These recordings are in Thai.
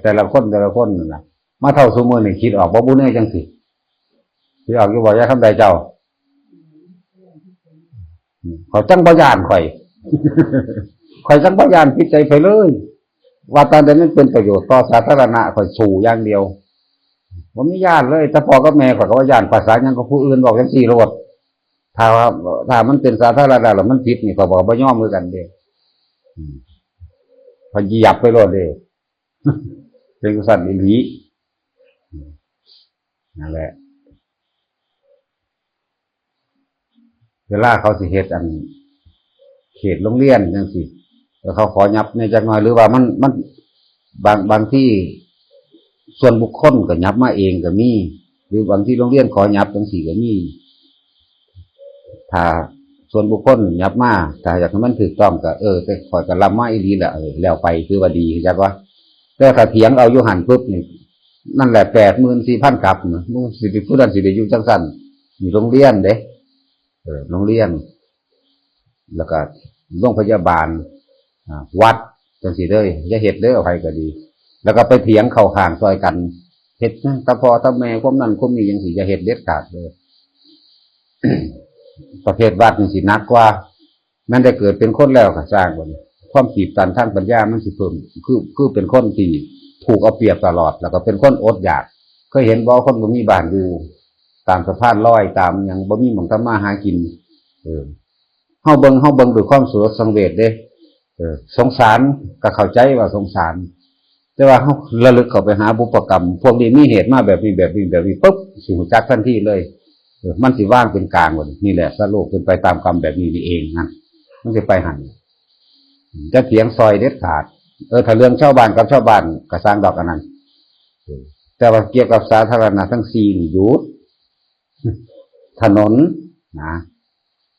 แต่ละคนนะมาเท่าสมมือนี่คิดออกบ่บุญเนี่ยจังสิคิดออกอยู่บ่อยาคำใดเจ้าเขาจังบ่ยานข่อยข่อยจังบ่ยานพิจัยไปเลยว่าตอนนั้นเป็นประโยชน์ต่อสาธารณะข่อยสู่อย่างเดียวผมไม่ยานเลยถ้าพ่อกับแม่ข่อยก็ว่ายานภาษายังกับผู้อื่นบอกจังซี่โลดถ้ามันเป็นสาธารณะแล้วมันผิดนี่ข่อยบอกบ่ยอมมือกันเด้พอเหยียบไปโลดเด้เป็นสัตว์อีหลีนั่นแหละเวลาเขาสิเฮ็ดอันเขตโรงเรียนจังซี่แล้วเขาขอยับในจักหน่อยหรือว่ามันบางที่ส่วนบุคคลก็ยับมาเองก็มีหรือบางที่โรงเรียนขอยับจังซี่ก็มีถ้าส่วนบุคคลยับมาถ้าอยากให้มันถูกต้องก็แต่ขอยก็รับมาอีหลีแหละแล้วไปคือว่าดีจักว่าแต่ถ้าเถียงเอาอยู่หันปุ๊บนี่นั่นแหละ 84,000 กลับมึงสิผู้นั้นสิได้อยู่จังซั่นมีโรงเรียนเด้โรงเรียนแล้วก็โรงพยาบาลวัดจังซี่เด้ออย่าเฮ็ดเด้อเอาไปก็ดีแล้วก็ไปเถียงเข้าข้างซอยกันเฮ็ดนะตาพ่อตาแม่ความนั้นความนี้จังซี่อย่าเฮ็ดเด็ดขาดเลย ประเภทวัดนี่สิหนักกว่าแม้ได้เกิดเป็นคนแล้วก็สร้างบ่นี่ความตีบตันทางปัญญามันสิเพิ่มคือเป็นคนที่ถูกเอาเปรียบตลอดแล้วก็เป็นคนอดอยากเคยเห็นบ่คนบ่มีบ้านอยู่ตามสะพานลอยตามหยังบ่มีหม้องทำมาหากินเฮาเบิ่งด้วยความสลดสังเวชเด้สงสารก็เข้าใจว่าสงสารแต่ว่าเฮาระลึกเข้าไปหาบุพกรรมพวกนี้มีเหตุมาแบบนี้ปุ๊บสิรู้จักทันทีเลยมันสิว่างเป็นกลางหมดนี่แหละสโลกเป็นไปตามกรรมแบบนี้นี่เองนะมันจะไปหันจะเถียงซอยเด็ดขาดถ้าเรื่องชาวบ้านกับชาวบ้านก็สร้างดอกอันนั้นแต่ว่าเกี่ยวกับสาธารณะทั้ง4นี่อยู่ถนนนะ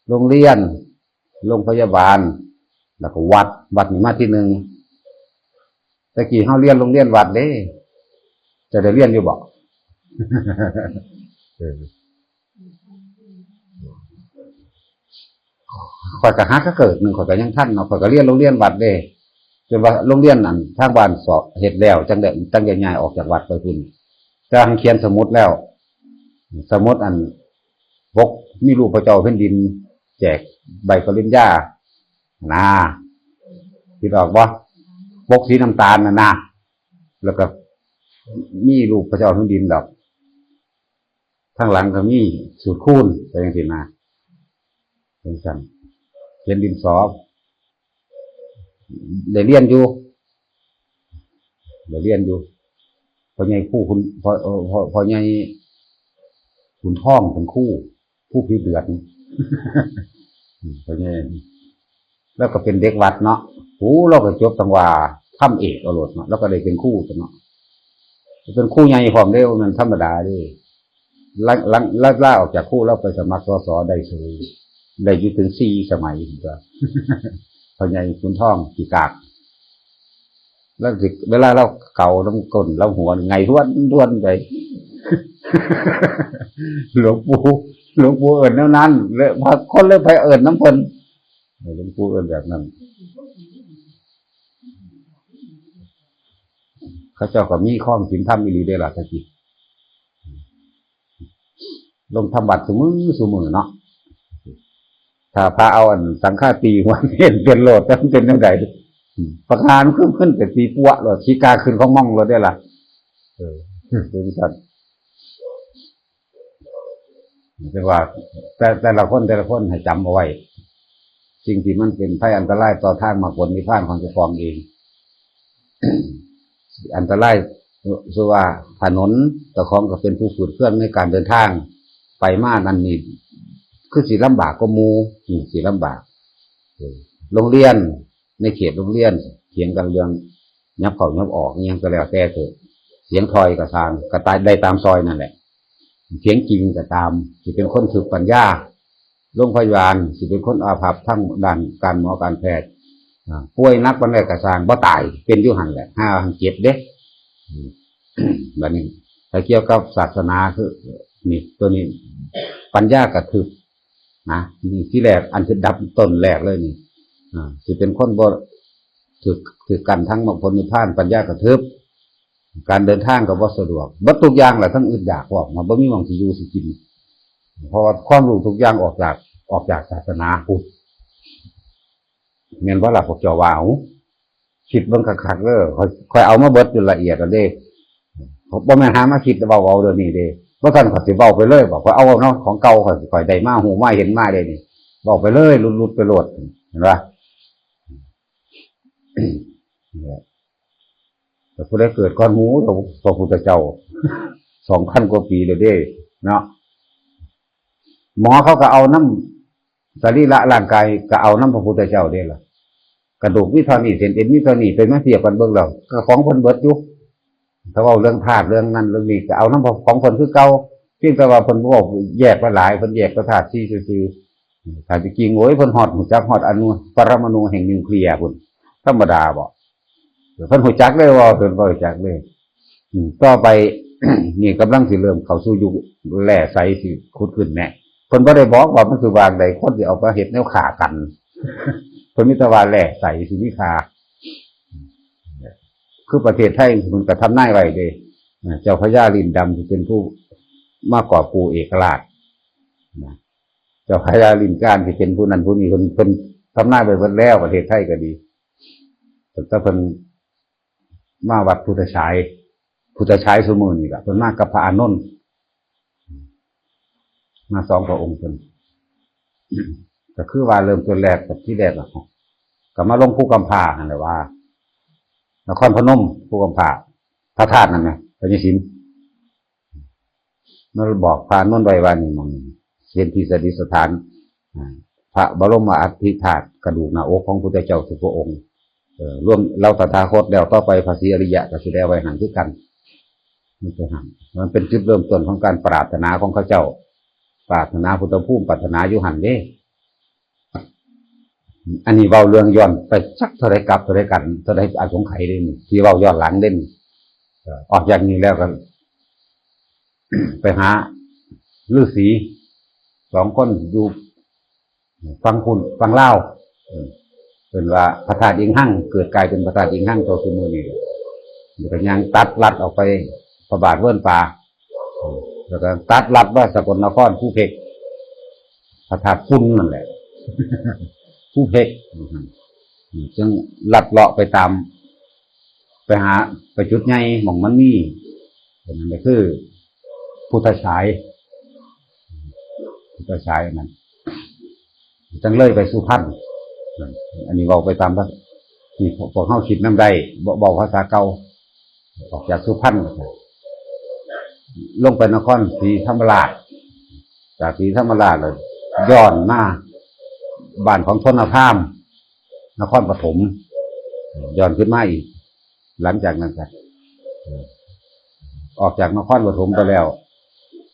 โรงเรียนโรงพยาบาลแล้วก็วัดนี่มาที่1ตะกี้เฮาเรียนโรงเรียนวัดเด้จะได้เรียนอยู่บ่ข่อยก็หาก็เกิด1ข่อยก็ยังทันเนาะข่อยก็เรียนโรงเรียนวัดเด้จนว่าโรงเรียนนั่นทางบ้านสอบเฮ็ดแล้วจังได้ย้ายออกจากวัดไปพุ่นกำลังเขียนสมุดแล้วสมุดอันปกมีรูปพระเจ้าแผ่นดินแจกใบปริญญาคิดออกบ่ปกสีน้ำตาลน่ะแล้วก็มีรูปพระเจ้าแผ่นดินดอกข้างหลังก็มีสูตรคูณไปจังซี่นะเป็นซั่นเขียนดินสอได้เรียนอยู่พอใหญ่คู่คุณพอใหญ่คุณท่องเป็นคู่ผิวเดือดพอใหญ่แล้วก็เป็นเด็กวัดเนาะเราก็จบจังว่าทำเอกเอาโลดเนาะแล้วก็ได้เป็นคู่เนาะเป็นคู่ใหญ่พร้อมเด้อมันธรรมดาเด้ล่าออกจากคู่แล้วไปสมัครสสได้เลยได้อยู่ถึง4 สมัยก็พอใหญ่คุณท่องปีกากแล้วเวลาเราเก่าน้ำก้นเราหัวไงท้วนไปหลวงปู่เอิญนั้นเลยพอคนเลยไปเอิญน้ำเพิ่นหลวงปู่เอิญแบบนั้นเขาเจ้าก็มีข้อมศีลธรรมอีหลีได้ล่ะตะกี้ลงทำบัตรสมือเนาะถ้าพาเอาอันสังฆาตีหัวเห็นเป็นโลดจะเป็นยังไงประธานขึ้นแต่ตีปัวโลดชีกาขึ้นเขาม่องโลดได้ล่ะเป็นสัตว์เรียกว่าแต่ละคนให้จำเอาไว้สิ่งที่มันเป็นภัยอันตรายต่อทางมรรคผลนิพพานของเจ้าของเอง อันตรายคือว่าถนนเจ้าของก็เป็นผู้ฝืนเครื่องในการเดินทางไปมานั่นนี่คือสิลำบากก็มูสิลำบากโรงเรียนในเขตโรงเรียนเถียงกันเรื่องยับเข้ายับออกยังก็แล้วแต่เถอะเสียงทอยก็ตามก็ตายได้ตามซอยนั่นแหละเสียงจริงก็ตามสิเป็นคนถึกปัญญาโรงพยาบาลสิเป็นคนอาภัพทั้งด้านการหมอการแพทย์ป่วยนักปานใดก็สร้างบ่ตายเป็นอยู่หั่นแหละ5 เจ็บเด้บัดนี้ถ้าเกี่ยวกับศาสนาคือนี่ตัวนี้ปัญญากระทึบนะนี่ที่แรกอันที่ดับต้นแรกเลยนี่สิเป็นคน ถือกันทั้งมรรคผลนิพพานปัญญากระทึบการเดินทางก็บ่สะดวกบัดทุกอย่างแหละทั้งอึดอยากว่ามันบ่มีหม้องสิอยู่สิกินเพราะความรู้ทุกอย่างออกจากศาสนาพุทธแม่นบ่ล่ะพวกเจ้าว่าเอาคิดเบิ่งคักๆเด้อค่อยเอามาเบิดจนละเอียดแล้วเด้บ่แม่นหามาคิดเว้าๆเดี๋ยวนี้เด้บ่ทันเขาสิเว้าไปเลยบอกว่าเอาเนาะของเก่าค่อยได้มาหูมาเห็นมาได้นี่เว้าไปเลยลุดๆไปโลดเห็นป่ะแต่ผู้ใดเกิดก่อนหมู่พระพุทธเจ้า 2,000 กว่าปีแล้วเด้เนาะหมอเขาก็เอาน้ำสรีระร่างกายก็เอาน้ำพระพุทธเจ้าเด้ล่ะกระดูกมีเท่านี้เส้นเอ็นมีเท่านี้เป็นมาเทียบกันเบิ่งแล้วก็ของเพิ่นเบิดอยู่ถ้าเว้าเรื่องธาตุเรื่องนั้นเรื่องนี้ก็เอาน้ำของเพิ่นคือเก่าเพียงแต่ว่าเพิ่นบ่แยกไปหลายเพิ่นแยกธาตุ4ซื่อๆถ้าจริงโอ้ยเพิ่นฮอดรู้จักฮอดอนุปรมาณูแห่งนิวเคลียร์พุ่นธรรมดาบ่เพิ่นรู้จักเลยว่าเพิ่นบ่รู้จักเลยต่อไป นี่กำลังสิเริ่มเข้าสู่ยุคแร่ใสสิขุดขึ้นแน่เพิ่นบ่ได้บอกว่ามันคือวางใดคนสิเอามาเฮ็ดแนวฆ่ากัน เพิ่นมีแต่ว่าแร่ใสสิมีค่าคือประเทศไทยมันก็ทำนายไว้เด้เจ้าพญาลิ้นดำสิเป็นผู้มากกว่าปูเอกราชเจ้าพญาลิ้นก้านสิเป็นผู้นั้นผู้นี้เพิ่นทำนายไว้เบิดแล้วประเทศไทยก็ดีแต่เพิ่นมาวัดพุทธชัยซุมื้อนี่ล่ะเพิ่นมากับพระอานนท์มา2 พระองค์เพิ่นก็คือว่าเริ่มต้นแรกกับที่แรกก็มาลงภูกำพร้านั่นแหละว่านครพนมภูกำพร้าพระธาตุนั่นน่ะพระยศิลป์มันบอกพระอานนท์ไว้ว่านี่มองเห็นที่สถิตสถานพระบรมอัฐิธาตุกระดูกหน้าอกของพระพุทธเจ้าทุกพระองค์ร่วมเราตถาคตแล้วต่อไปพระศรีอริยะก็สิได้ไว้หันคือกันมันเป็นจุดเริ่มต้นของการปรารถนาของเขาเจ้าปรารถนาพุทธภูมิปรารถนาอยู่หันเด้อันนี้เว้าเรื่องย้อนไปสักเท่าไรกลับเท่าไรกันเท่าไรอาสงไขยเด้นี่ที่เว้าย้อนหลังเด้นออกจากนี้แล้วก็ ไปหาฤาษี2 คนอยู่ฟังคุณฟังเล่าเป็นว่าพระธาตุอิงหั่งเกิดกลายเป็นพระธาตุอิงหั่งตัวคือมือนี่แล้วก็ยังตัดลัดออกไปพระบาทเวิ้นป่าแล้วก็ตัดลัดว่าสกลนครผู้เพกพระธาตุพุ่นนั่นแหละ ผู้เพกจึงลัดเลาะไปตามไปหาไปจุดใหญ่หม่องมันมีนั่นก็คือพุทธฉายนั่นจังเลยไปสุพรรณอันนี้บอกไปตามที่พวกเข้าคิดน้ำได้บอกภาษาเก่าออกจากสุพรรณลงไปนครศรีธรรมราชจากศรีธรรมราชเลยย้อนมาบ้านของทนพามนครปฐมย้อนขึ้นมาอีกหลังจากนั้นกันออกจากนครปฐมไปแล้ว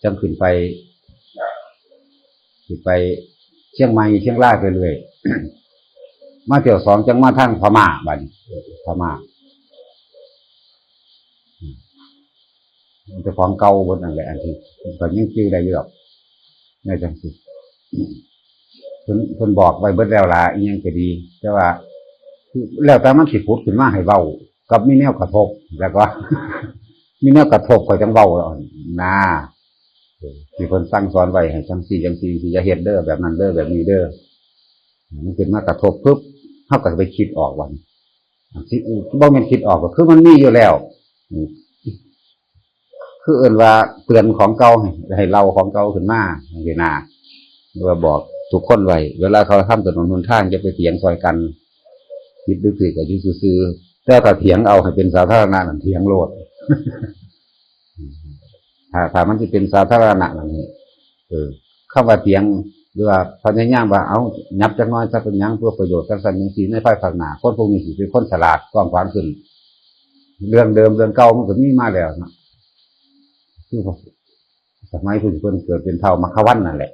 จังขึ้นไปเชียงใหม่เชียงรายไปเรื่อย มาเที่ยว2จังมาทางพม่าบัดนี้พม่ามันจะของเก่าบนนั่นแหละอันที่ก็ยังชื่อได้อยู่หรอกในจังสิเพิ่นบอกไว้เบิดแล้วล่ะอีหยังก็ดีแต่ว่าแล้วแต่มันสิพูดขึ้นมาให้เว้ากับมีแนวกระทบแล้วก็ มีแนวกระทบก็จังเว้านะที่เพิ่นสั่งสอนไว้ให้จังซี่สิอย่าเฮ็ดเด้อแบบนั้นเด้อแบบนี้เด้อมันขึ้นมากระทบปุ๊บเฮาก็ไปคิดออกว่าสิบ่แม่นคิดออกก็คือมันมีอยู่แล้วคือเอิ้นว่าเตือนของเก่าให้เราของเก่าขึ้นมาจังซี่นะหรือว่าบอกทุกคนไว้เวลาเขาทำถนนหนทางจะไปเถียงซอยกันคิดดึกๆก็อยู่ซื่อๆแต่ถ้าเถียงเอาให้เป็นสาธารณะนั่นเถียงโลด ถ้ามันจะเป็นสาธารณะนั่นนี่คำว่าเถียงหรือว่าพยายามว่าเอายับจักน้อยสักเป็นหยังเพื่อประโยชน์จังซั่นจังซี่ในภายภาคหน้าคนพวกนี้สิเป็นคนฉลาดกว้างขวางขึ้นเรื่องเดิมเรื่องเก่ามันก็มีมาแล้วนะคือสมัยเพิ่นเกิดเป็นเผ่ามัคควันนั่นแหละ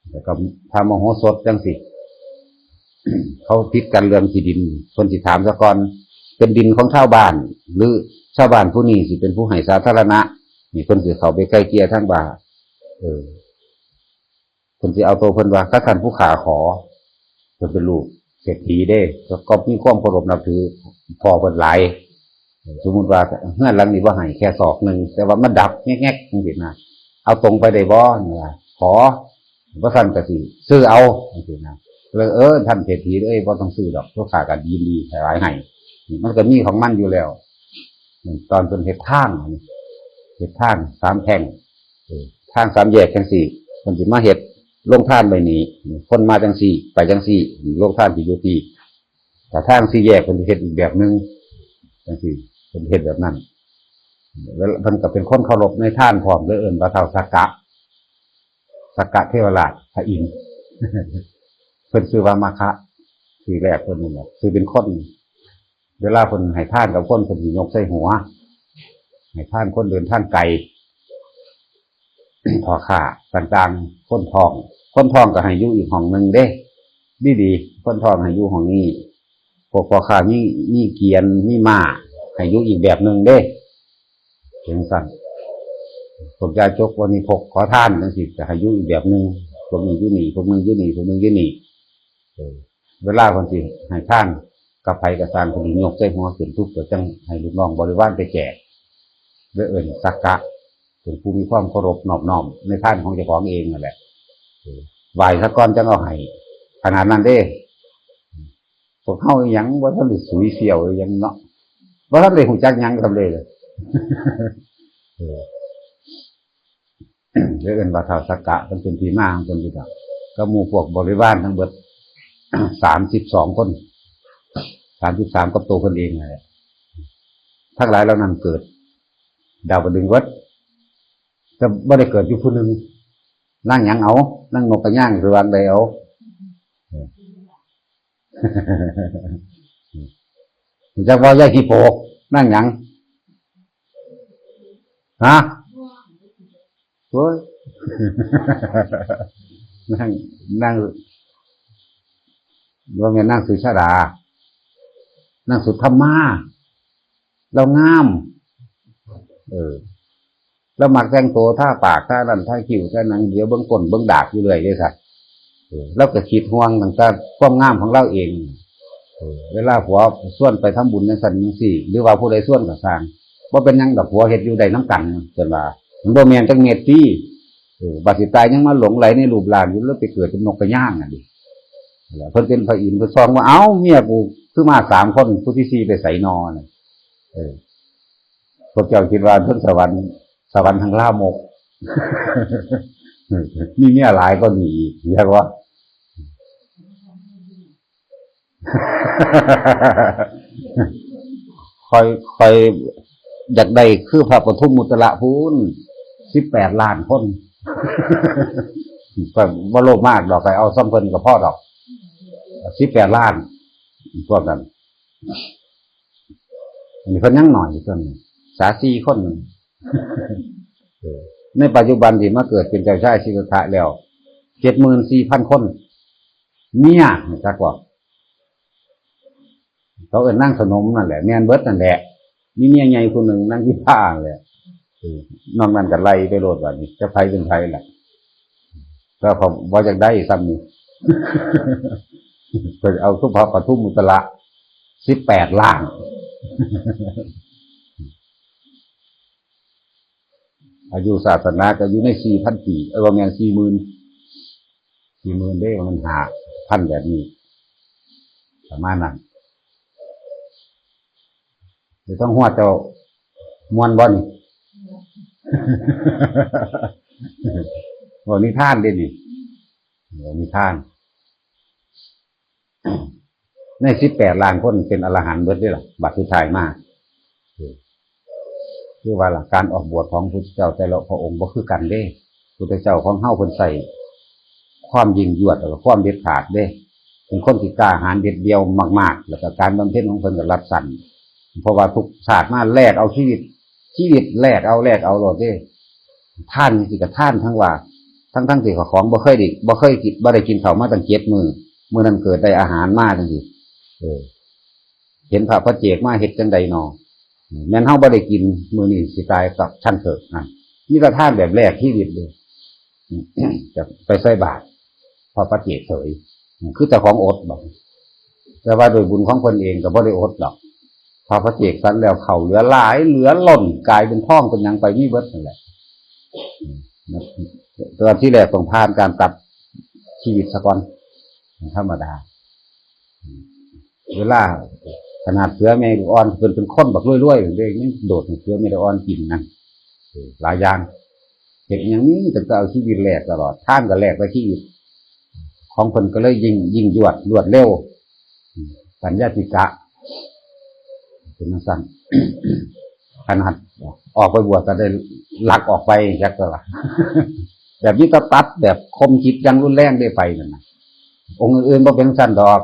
แล้วก็พามโหสถจังซี่ เขาพิดกันเรื่องที่ดินคนสิถามซะก่อนเป็นดินของชาวบ้านหรือชาวบ้านผู้นี้สิเป็นผู้ให้สาธารณะนี่เพิ่นสิเข้าไปไกลเกลี่ยทางบ่าเพิ่นสิเอาตัวเพิ่นว่าถ้าท่านผู้ขาขอเพิ่นเป็นลูก เศรษฐีเด้ก็มีความเคารพนับถือพอเพิ่นหลายสมมุติว่าเฮือนหลังนี้บ่ให้แค่ศอกนึงแต่ว่ามันดับแงกๆจังซี่นะเอาตรงไปได้บ่นี่ล่ะขอบ่ซั่นก็สิซื้อเอาจังซี่นะเลยท่านเศรษฐีเอ้ยบ่ต้องซื้อดอกลูกค้าก็ยินดีหลายให้มันก็มีของมันอยู่แล้วตอนเพิ่นเฮ็ดทาง3แท่งทาง3แยกจังซี่เพิ่นสิมาเฮ็ดลงทานไปนี้คนมาจังซี่ไปจังซี่ลงทานสิอยู่ที่แต่ทาง4แยกเพิ่นสิเฮ็ดอีกแบบนึงจังซี่เพิ่นเฮ็ดแบบนั้นแล้วเพิ่นก็เป็นคนเคารพในทานพร้อมด้วยว่าเฒ่าสักกะเทวราชพระอินทร์เพิ่นชื่อว่ามาคะทีแรกเพิ่นนี่แหละคือเป็นคนเวลาเพิ่นให้ทานกับคนเพิ่นสิยกใส่หัวให้ทานคนเดินทางไกลพอค่าต่างๆคนทองก็ให้อยู่อีกห้องนึงเด้ดีคนทองให้อยู่ห้องนี้พวกพอค่ามีเกียรมีม้าให้อยู่อีกแบบนึงเด้จังซั่นพวกยาจกวันนี้พกขอทานจังซี่จะให้อยู่อีกแบบนึงพวกนี้อยู่นี่พวกนึงอยู่นี่พวกนึงอยู่นี่เวลาเพิ่นสิให้ทานกับไผก็สร้างเพิ่นยกใส่หัวขึ้นทุกก็จังให้ลูกน้องบริวารไปแจกด้วยสักกะเป็นผู้มีความเคารพนอบน้อมในท่านของเจ้าของเองนั่นแหละไหว้ซะก่อนจังเอาให้ขนาดนั้นเด้พวกเฮาอีหยังบ่ทันได้สุยเสียวอีหยังเนาะบ่ทันได้ฮู้จักหยังซำเลยเรื่องว่าเท้าสักกะมันเป็นที่มาของเพิ่นอยู่ดอกก็หมู่พวกบริวารทั้งเบิด32คน33กับตัวเพิ่นเองนั่นแหละทั้งหลายเหล่านั้นเกิดดาวดึงวัดจะบ่ได้เกิดอยู่ผู้หนึ่งนั่งหยังเอานั่งนกกระย่างหรือวางใดเอาจะว่าแยกขี้โปกนั่งหยังฮะโอ้ยนั่งว่าไงนั่งสุชาดานั่งสุธรรมาเรางามแล้วมักแต่งตัวท่าปากท่าดันท่าคิ้วท่านังเดี๋ยวเบื้องก้นเบื้องดากอยู่เลยด้วยสัตว์แล้วก็คิดห่วงต่างๆความงามของเราเองเวลาผัวส่วนไปทำบุญในสันนิสิหรือว่าผู้ใดส่วนกับสร้างว่าเป็นยังกับผัวเห็ดอยู่ใดน้ำกันเกิดว่ามันบ่แม่นจังเม็ดที่บาสิตายยังมาหลงไหลในรูปร่างอยู่แล้วไปเกิดเป็นนกกระย่างดิเพิ่นเป็นพระอินทร์เพิ่นซองว่าเอ้าเมียกูคือมา3คนผู้ที่4ไปใส่นอนพวกเจ้าคิดว่าเพิ่นสวรรค์ทางลามกมีเมียหลายก็ดีเรียกว่าคอยอยากได้คือพระปฐุมมุตระพูน18 ล้านคนก็บ่โลภมากดอกไปเอาซ้ำเพิ่นกับพ่อดอก18 ล้านพวกนั้นมีเพิ่นยังหน่อยอยู่เพิ่น34 คนในปัจจุบันที่มาเกิดเป็นเจ้าชายสิทธัตถะแล้ว 74,000 คนเมียจักว่าเขานั่งสนมนั่นแหละแม่นเบิดนั่นแหละมีเมียใหญ่คนหนึ่งนั่งที่ผ้าเลยนอกนั้นก็ไล่ไปโลดว่านี่จะไผเป็นไผแหละก็ผมว่าจะได้ซ้ำนี่ก็เอาทุพพปทุมมุตระ18 ล้านอายุศาสนาก็อยู่ใน 4,000 ปีว่าแม่น 40,000ได้มันหาพันแบบนี้ประมาณนั้นเดี๋ยวต้องหัวเจ้ามวนบ่นี่บ่นิทานเด้นี่บ่นิทานใน18 ล้านคนเป็นอรหันต์เบิดเด้ล่ะบัดสุดท้ายมาคือว่าหลักการออกบวชของพุทธเจ้าแต่ละพระองค์บ่คือกันเด้พุทธเจ้าของเฮาเพิ่นใส่ความยิ่งยวดแล้วก็ความเด็ดขาดเด้เป็นคนที่กล้าหาญเด็ดเดี่ยวมากๆแล้วก็การบำเพ็ญของเพิ่นก็รัดสั้นเพราะว่าทุกชาติมาแลกเอาชีวิตแลกเอาโลดเด้ท่านสิก็ท่านทั้งว่าทั้งที่ของบ่เคยกินบ่ได้กินข้าวมาตั้ง7 มื้อนั้นเกิดได้อาหารมาจังซี่เห็นพระพระเจกมาเฮ็ดจังใดน้อแม่นเฮาบ่ได้กินมื้อนี้สิตายกับชั้นเถิดนั่นมีแต่ท่านแบบแรกชีวิตเลยจะไปใส่บาตรพระพระเจกเฉยคือแต่ของอดบ่ แต่ว่าโดยบุญของคนเองก็บ่ได้อดหรอกพอพระเจกสันแล้วเขาเหลือหลายเหลือล้นกลายเป็นท่องเป็นหยังไปมีเบิดนั่นแหละตอนที่แรกต้องผ่านการตัดชีวิตซะก่อนธรรมดาเวลาขนาดเสือแม่ลูกอ่อนเป็นคนบักรวยๆเลยนี่โดดเสือแม่ลูกอ่อนกินนั่นหลายอย่างเห็นอย่างนี้แต่ก็เอาชีวิตแลกตลอดท่านก็แลกไปชีวิตของคนก็เลยยิ่งยวดรวดเร็วสัญญาติกะเป็นนักสั่งขนาดออกไปบวชก็ได้ลักออกไปยักษ์ก็ละแบบนี้ก็ตัดแบบคมคิดยังรุนแรงได้ไปนั่นนะองค์อื่นๆก็เป็นสั้นดอก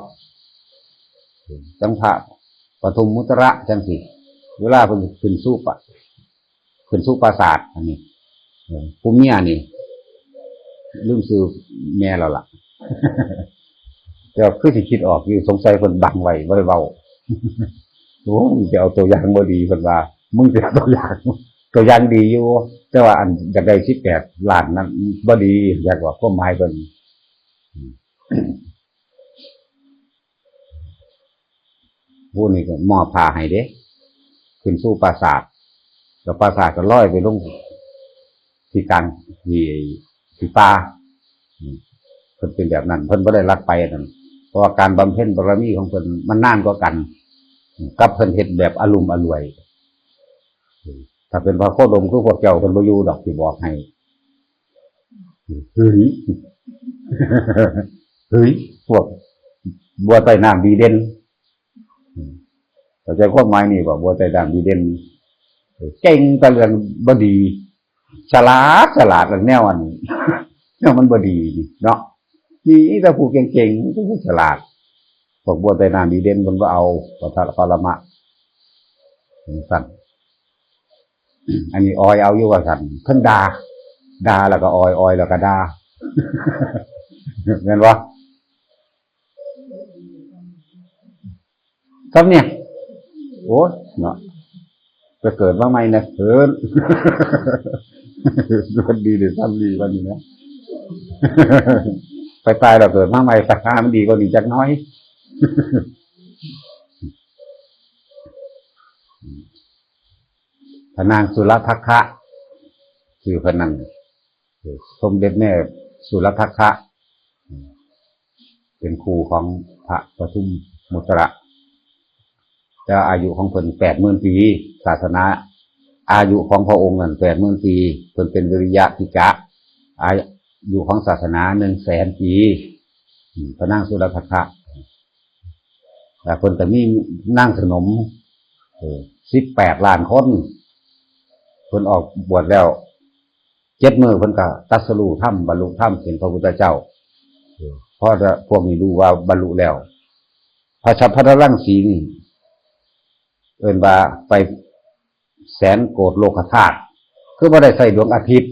จังพระปฐมมุตระจังสิเวลาเพิ่นขึ้นสู้ปราสาทอันนี้ภูมิเมียนี่ลืมซื้อแม่เราล่ะแต่คือสิคิดออกอยู่สงสัยเพิ่นบังไว้บ่ได้เว้าโอ้มึงจะเอาตัวอย่างบ่ดีเพิ่นว่ามึงสิเอาตัวอย่างดีอยู่แต่ว่าอันอยากได้18ล้านนั้นบ่ดีอยากว่าความหมายเพิ่นผู้นี้ก็มอบผ้าให้เด้ขึ้นสู่ปราสาทแล้วปราสาทก็ลอยไปลงที่กลางที่ป่าเพิ่นเป็นแบบนั้นเพิ่นบ่ได้ลักไปนั่นเพราะว่าการบำเพ็ญบารมีของเพิ่นมันนานกว่ากันกับเพิ่นเฮ็ดแบบอลุ่มอล่วยถ้าเป็นพระโคดมคือพวกเจ้าเพิ่นบ่อยู่ดอกสิบอกให้เฮ้ยพวกบัวใต้น้ำดีเด่นเข้าใจความหมายนี่บ่บัวใต้น้ำดีเด่นเก่งแต่เรื่องบ่ดีฉลาดแล้วแนวอันแนวมันบ่ดีเนาะมีแต่ผู้เก่งๆผู้ฉลาดพวกบัวใต้น้ำดีเด่นมันบ่เอาปรมะสั่นอันนี้ออยเอาอยู่ว่าสั่นเพิ่นด่าแล้วก็ออยแล้วก็ด่าเห็นบ่ครับเนี่ยโอ้เนาะจะเกิดมาใหม่นะเถิดวันดีหรือซ้ำดีวันนี้นะไปตายเราเกิดมาใหม่สักการมันดีกว่านี้จักน้อยพระนางสุรทัคคะคือพระนางสมเด็จแม่สุรทัคคะเป็นครูของพระปทุมมุตระแต่อายุของเพิ่น80,000 ปีศาสนาอายุของพระองค์นั้น80,000 ปีเพิ่นเป็นวิริยะธิกะอายุของศาสนา100,000 ปีพระนางสุรทัคคะแต่เพิ่นก็มีนางสนม18 ล้านคนเพิ่นออกบวชแล้ว7 มื้อเพิ่นก็ตรัสรู้ธรรมบรรลุธรรมเป็นพระพุทธเจ้าเพราะพวกนี้รู้ว่าบรรลุแล้วพระชัพพะรังสีนี่เอิ้นว่าไปแสนโกฏโลกธาตุคือบ่ได้ใส่ดวงอาทิตย์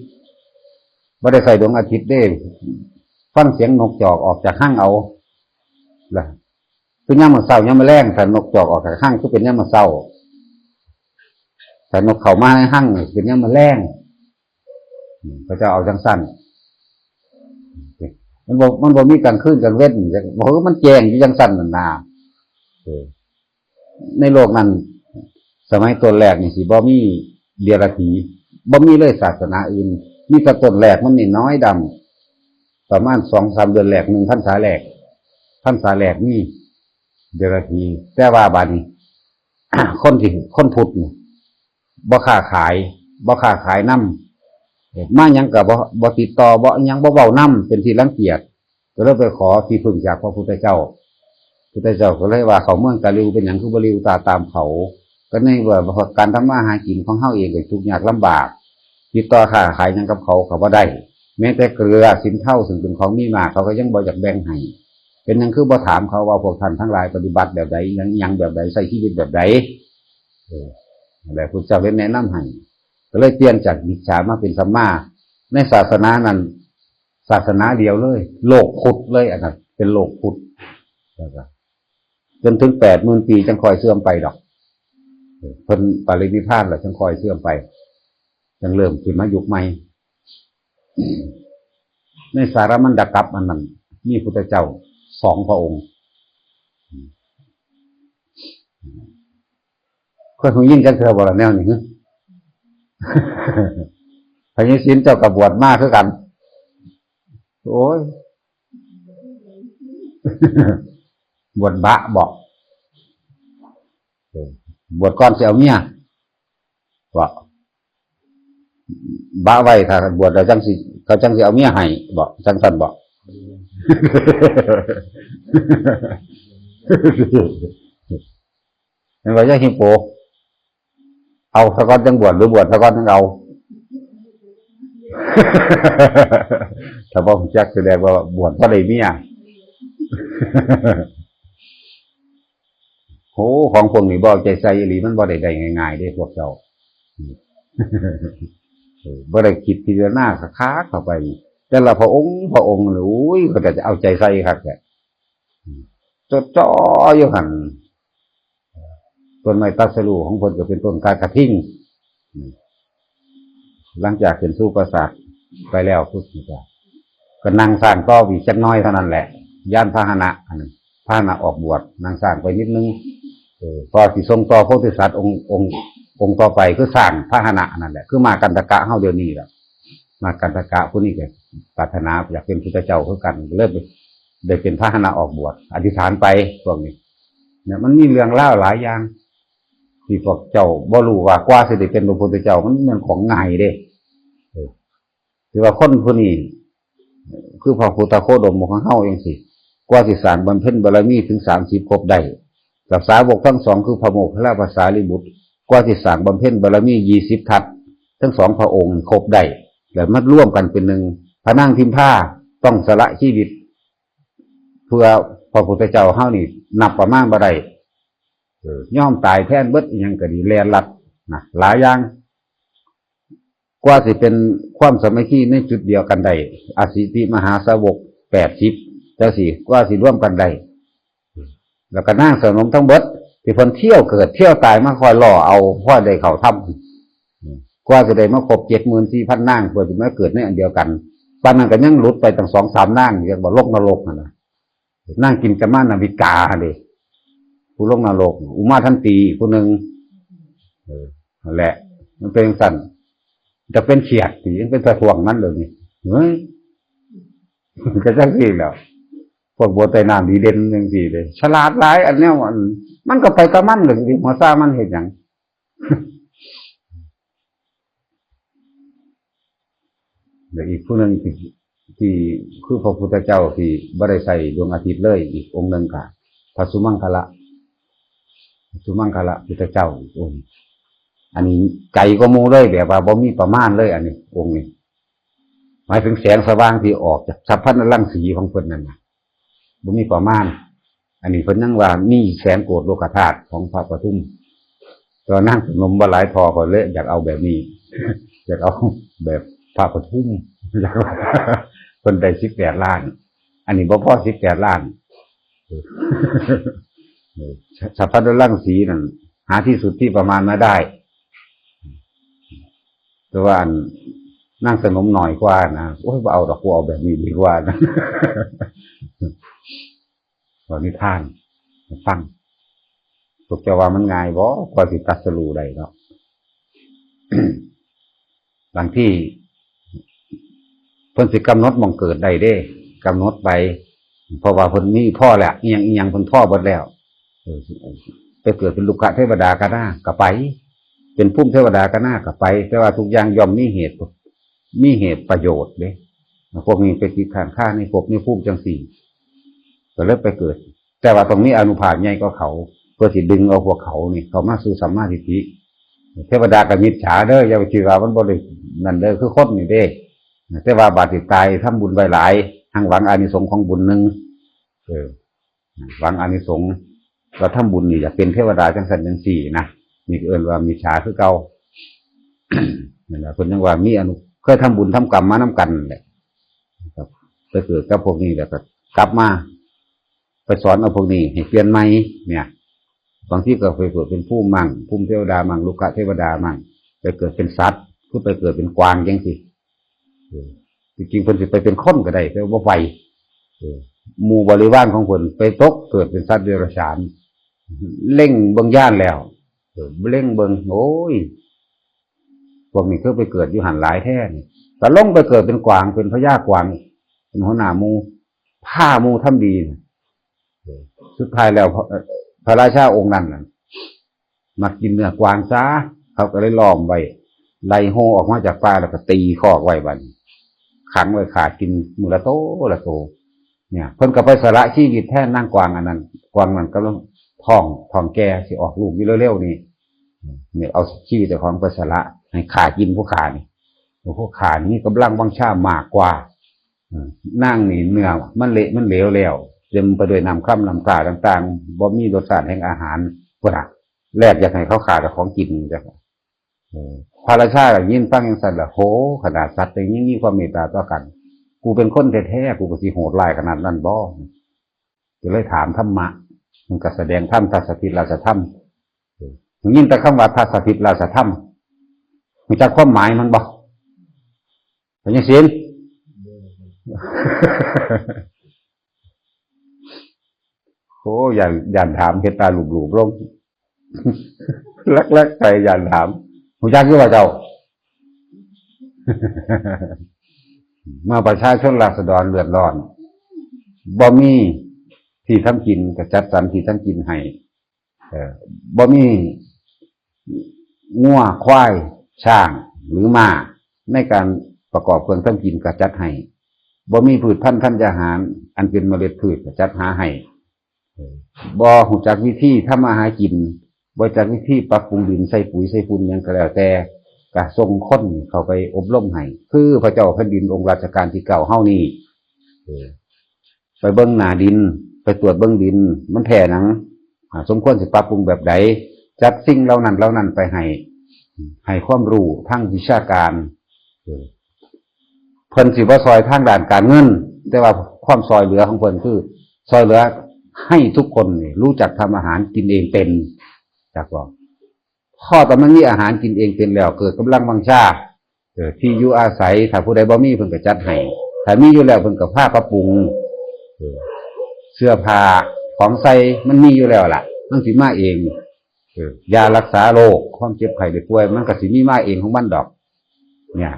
บ่ได้ใส่ดวงอาทิตย์เด้ฟังเสียงนกจอกออกจากห้างเอาล่ะคือยามมื้อเช้ายามมื้อแลงถ้านกจอกออกจากห้างคือเป็นยามมื้อเช้าแต่นกเข้ามาในห้างเป็นยามมื้อแลงก็จะเอาจังซั่นมันบ่มีกลางคืนกลางเว้นบ่คือมันแจ้งอยู่จังซั่นนั่นน่ะในโลกนั้นสมัยต้นแรกนี่สิบ่มีเดรัจฉีบ่มีเลยศาสนาอื่นมีแต่ต้นแรกมันนี่น้อยดำประมาณ 2-3 เดือนแรก1พรรษาแรกนี่เดรัจฉีแต่ว่าบัดนี้ คนพุทธนี่บ่ค้าขายนำมาหยังก็บ่ติดต่อบ่หยังบ่เว้านำเป็นที่รังเกียจก็เลยไปขอที่พึ่งจากพระพุทธเจ้าก็เลยว่าเขาเมืองกะลิวเป็นหยังคือบ่ลิวตามเขาก็ในว่าการทำมาหากินของเฮาเองก็ทุกข์ยากลำบากติดต่อค้าขายหยังกับเขาบ่ได้แม้แต่เกลือสินเท่าซึ่งเป็นของมีมากเขาก็ยังบ่อยากแบ่งให้เป็นหยังคือบ่ถามเขาว่าพวกท่านทั้งหลายปฏิบัติแบบใดยังแบบใดใช้ชีวิตแบบใดแต่พุทธเจ้าได้แนะนำให้ก็เลยเปลี่ยนจากมิจฉามาเป็นสัมมาในศาสนานั้นศาสนาเดียวเลยโลกพุทธเลยอันนั้นเป็นโลกพุทธจนถึง80,000 ปีจังค่อยเสื่อมไปดอกเพิ่นปรินิพพานแล้วจังค่อยเสื่อมไปจังเริ่มขึ้นมายุคใหม่ในสารมันดกัปอันนั้นมีพุทธเจ้า2 พระองค์ คนหูยิ่งจังเธอบ่ละแนวนี่ พญาศิลป์เจ้ากับบวชมากคือกันโอ้ย บวชบะบอกบวชก่อนสิเอาเมียบอกบะไว้ถ้าบวชแล้วจังสิเขาจังสิเอาเมียให้บอกจังซั่นบอก เห็นว่าจะฮิปโปเอาสะก้อนจังบวชหรือบวชสะก้อนจังเอา ถ้าบอกจักแสดงว่าบวชบ่ได้เมีย โหของพวกนี้บ่ใจใส่อีหลีมันบ่ได้ง่ายๆเด้พวกเจ้า บ่ได้คิดพิจารณาคักๆเข้าไปแต่ละพระองค์เลยอุ้ยก็จะเอาใจใส่คักแท้จดจ่ออยู่หั่นต้นไม้ตัดสรูของเพิ่นก็เป็นต้นกากระทิ่งหลังจากขึ้นสู่ปราสาทไปแล้วพุทธเจ้าก็นั่งสร้างต่ออีกจักหน่อยเท่านั้นแหละย่านพาหนะอันนั้นพาหนะออกบวชนั่งสร้างไปนิดนึงพอสิทรงต่อโพธิสัตว์องค์ต่อไปคือสร้างพาหนะนั่นแหละคือมากันตะกะเฮาเดี๋ยวนี้แหละมากันตะกะผู้นี้ก็ปรารถนาอยากเป็นพุทธเจ้าคือกันเริ่มได้เป็นพาหนะออกบวชอธิษฐานไปพวกนี้เนี่ยมันมีเรื่องเล่าหลายอย่างที่พวกเจ้าบ่รู้ว่ากว่าสิได้เป็นพระพุทธเจ้ามันเป็นของง่ายเด้ถือว่าคนผู้นี้คือพระพุทธโคดมของเฮาจังซี่กว่าสิสร้างบำเพ็ญบารมีถึง30ครบได้กับสาวกทั้งสองคือพระโมคคัลลาภาษาลิบุตรกว่าสิสร้างบำเพ็ญบารมี20ทัศทั้งสองพระองค์ครบได้แล้วมาร่วมกันเป็นหนึ่งพระนางพิมพาต้องสละชีวิตเพื่อพระพุทธเจ้าเฮานี่นับประมาณบ่ได้ย่อมตายแทนเบิดอีหยังก็ดีแลนลัดนะหลายอย่างกว่าสิเป็นความสามัคคีในจุดเดียวกันได้อสิติมหาสาวก80จังซี่กว่าสิร่วมกันได้แล้วก็นางสนมทั้งเบิดที่เพิ่นเที่ยวเกิดเที่ยวตายมาคอยล่อเอาพ่อได้เข้าถ้ำกว่าจะได้มาครบ 74,000 นางเพื่อสิมาเกิดในอันเดียวกันปานนั้นก็ยังหลุดไปตั้ง 2-3 นางเรียกว่าโลกนรกนั่นน่ะนางกินกะมานาวิกาเด้ผู้ลงนรกอุมาทันตีผู้หนึ่งนั่นแหละมันเป็นสั่นจะเป็นเขียดตีเป็นสะทวงนั้นเลยนี่เฮ้ยก็จังซี่แล้วพวกบัวไตน้ำดีเด่นจังซี่เลยฉลาดหลายอันเนี้ยมันก็ไปกับมันเลยที่หัวซ่ามันเห็นหยังเดี๋ยวอีกผู้หนึ่งที่คือพระพุทธเจ้าที่บ่ได้ใส่ดวงอาทิตย์เลยอีกองค์หนึ่งค่ะพระสุมังคละพุทธเจ้าองค์อันนี้ไกลก็มูเลยแบบว่าบ่มีประมาณเลยอันนี้องค์นี้หมายถึงแสงสว่างที่ออกจากสัพพันรังสีของเพิ่นนั่นนะบ่มีประมาณอันนี้เพิ่นนั่งว่ามีแสนโกฏโลกธาตุของพระปทุมตอนนั่งสนมบ่หลายพอก็เลยอยากเอาแบบนี้ อยากเอาแบบพระปทุมอยากเพิ่นได้18 ล้านอันนี้บ่พอ18 ล้านสัพพันธรังสีนั่นหาที่สุดที่ประมาณมาได้แต่ว่านั่งสนมหน่อยกว่านะโอ้ยเอาดอกกูเอาแบบนี้ดีกว่านะตอนนี้ท่านฟังตกใจว่ามันง่ายบ่กว่าสิตัดสรูได้เนาะ บางที่เพิ่นสิกำหนดมองเกิดได้เด้กำหนดไปเพราะว่าเพิ่นมีพ่อแหละอีหยังเพิ่นพ่อเบิดแล้วไปเกิดเป็นลูกเทวดาก็น่าก็ไปเป็นภูมิเทวดาก็น่าก็ไปแต่ว่าทุกอย่างย่อมมีเหตุประโยชน์เด้พวกนี้ไปติดขันข้าในภพนี้ภูมิจังสี่ก็เริ่มไปเกิดแต่ว่าตรงนี้อนุภาพใหญ่ก็เขาเพื่อที่ดึงเอาพวกเขานี่เขามาสู่สัมมาทิฏฐิเทวดากับมิจฉาเด้ออย่าไปคิดว่ามันบ่ได้นั่นเด้อคือคนนี่เด้แต่ว่าบาดติดตายทำบุญไว้หลายทั้งหวังอานิสงส์ของบุญนึงหวังอานิสงส์เราทำบุญนี่อยากเป็นเทวดาจังสันจังสี่นะนี่เอิ้นว่ามิจฉาคือเก่า นั่นแหละคนยังว่ามีเคยทำบุญทำกรรมมานำกันแหละครับไปเกิดกับพวกนี้แล้วก็กลับมาไปสอนเอาพวกนี้ให้เปลี่ยนใหม่เนี่ยบางที่ก็ไปเกิดเป็นผู้มั่งภูมิเทวดามั่งลูกเทวดามั่งไปเกิดเป็นสัตว์คือไปเกิดเป็นกวางจังสิจริงๆเพิ่นสิไปเป็นคนก็ได้แต่ว่าไปหมู่บริวารของเพิ่นไปตกเกิดเป็นสัตว์เดรัจฉานเล่งเบิ่งย่านแล้ว เล่งเบิงโอ้ยพวกนี้คือไปเกิดอยู่หันหลายแท้นี่แต่ลงไปเกิดเป็นกวางเป็นพญากวางเป็นหัวหน้าหมูผ้าหมูทำดีสุดท้ายแล้วพระราชาองค์นั้นมากินเนื้อกวางจ้าเขาก็เลยล้อมไว้ไล่โฮออกมาจากป่าแล้วก็ตีคอกไว้บัดขังไว้ขาดกินมือละโตละโตเนี่ยเพิ่นก็ไปสละชีวิตแท้นั่งกวางอันนั้นกวางนั้นก็ต้องท้องแก่สิออกลูกอยู่เร็วๆนี่เนี่ยเอาชีวิตของไปสละให้ขากินผู้ขานี่พวกขานี่กำลังวังชามากกว่านั่งนี่เนื้อมันเละมันเหลวแล้วเต็มไปด้วยน้ำคร่ำน้ำกาต่างๆบ่มีรสชาติแห่งอาหารพวกนั้นแรกอยากให้เขาขาดของกินจ้ะพระราชาก็ยินฟังอย่างสั่นละโหขนาดสัตว์อย่างนี้มีความเมตตาต่อกันกูเป็นคนแท้ๆกูก็สิโหดร้ายขนาดนั้นบ่ก็เลยถามธรรมะมันก็แสดงธรรมทัศสถิตราชธรรมยินแต่คำว่าทัศสถิตราชธรรมมีจักความหมายมันบ่เป็นยังสินโอ้อย่าถามเฮ็ดตาหลุบๆลงลักๆไปอย่าถามผู้จักคือว่าเจ้ามาประชาชนราษฎรเดือดร้อนบ่มีที่ทำกินก็จัดสรรที่ทำกินให้บ่มีงัวควายช้างหรือม้าในการประกอบเครื่องทำกินก็จัดให้บ่มีพืชพันธุ์ธัญญาหารอันเป็นเมล็ดพืชก็จัดหาให้บ่ฮู้จักวิธีทำมาหากินบ่จักวิธีปรับปรุงดินใส่ปุ๋ยใส่ฝุ่นหยังก็แล้วแต่ก็ส่งคนเข้าไปอบรมให้คือพระเจ้าแผ่นดินองค์รัชกาลที่9เฮานี่ไปเบิ่งหน้าดินไปตรวจเบิ่งดินมันแท้หนังสมควรสิปรับปรุงแบบใดจัดสิ่งเหล่านั้นไปให้ความรู้ทางวิชาการเพิ่นสิบ่ซอยทางด้านการเงินแต่ว่าความซอยเหลือของเพิ่นคือซอยเหลือให้ทุกคนรู้จักทำอาหารกินเองเป็นจักบ่พอตอนมันมีอาหารกินเองเป็นแล้วเกิดกำลังวังชาที่อยู่อาศัยถ้าผู้ใดบ่มีเพิ่นก็จัดให้ถ้ามีอยู่แล้วเพิ่นก็พาปรับปรุงเสื้อผ้าของใส่มันมีอยู่แล้วล่ะมันสิมาเองยารักษาโรคความเจ็บไข้ได้ป่วยมันก็สิมีมาเองของมันดอกเนี่ย